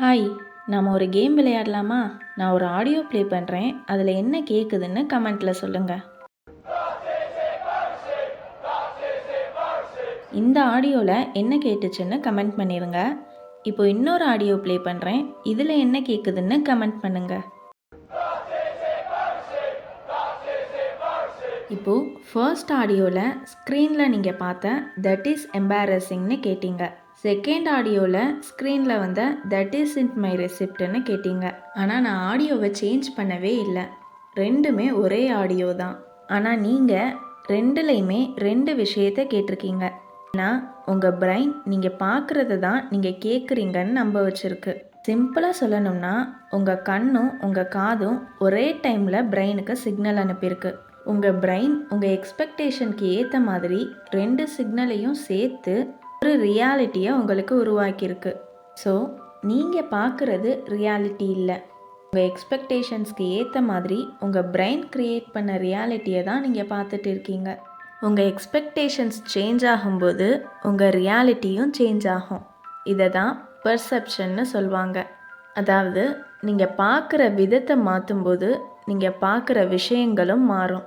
Hi, நம்ம ஒரு game விளையாடலாமா? நான் ஒரு ஆடியோ ப்ளே பண்ணுறேன். அதில் என்ன கேட்குதுன்னு கமெண்ட்டில் சொல்லுங்கள். இந்த ஆடியோவில் என்ன கேட்டுச்சுன்னு கமெண்ட் பண்ணிடுங்க. இப்போ இன்னொரு ஆடியோ ப்ளே பண்ணுறேன். இதில் என்ன கேட்குதுன்னு கமெண்ட் பண்ணுங்கள். இப்போது ஃபர்ஸ்ட் ஆடியோவில் ஸ்க்ரீனில் நீங்கள் பார்த்த தட் இஸ் எம்பாரசிங்னு கேட்டீங்க. செகண்ட் ஆடியோவில் ஸ்க்ரீனில் வந்த தட் இஸ் இன்ட் மை ரெசிப்ட்னு கேட்டீங்க. ஆனால் நான் ஆடியோவை சேஞ்ச் பண்ணவே இல்லை. ரெண்டுமே ஒரே ஆடியோ தான். ஆனால் நீங்கள் ரெண்டுலேயுமே ரெண்டு விஷயத்தை கேட்டிருக்கீங்க. ஆனால் உங்கள் பிரைன் நீங்கள் பார்க்குறது தான் நீங்கள் கேட்குறீங்கன்னு நம்ப வச்சுருக்கு. சிம்பிளாக சொல்லணும்னா உங்கள் கண்ணும் உங்கள் காதும் ஒரே டைமில் பிரெயினுக்கு சிக்னல் அனுப்பியிருக்கு. உங்கள் பிரெயின் உங்கள் எக்ஸ்பெக்டேஷனுக்கு ஏற்ற மாதிரி ரெண்டு சிக்னலையும் சேர்த்து ஒரு ரியாலிட்டியை உங்களுக்கு உருவாக்கியிருக்கு. ஸோ நீங்கள் பார்க்குறது ரியாலிட்டி இல்லை. உங்கள் எக்ஸ்பெக்டேஷன்ஸ்க்கு ஏற்ற மாதிரி உங்கள் பிரெயின் க்ரியேட் பண்ண ரியாலிட்டியை தான் நீங்கள் பார்த்துட்டு இருக்கீங்க. உங்கள் எக்ஸ்பெக்டேஷன்ஸ் சேஞ்ச் ஆகும்போது உங்கள் ரியாலிட்டியும் சேஞ்ச் ஆகும். இதை தான் பெர்செப்ஷன்னு சொல்லுவாங்க. அதாவது நீங்கள் பார்க்குற விதத்தை மாற்றும்போது நீங்கள் பார்க்குற விஷயங்களும் மாறும்.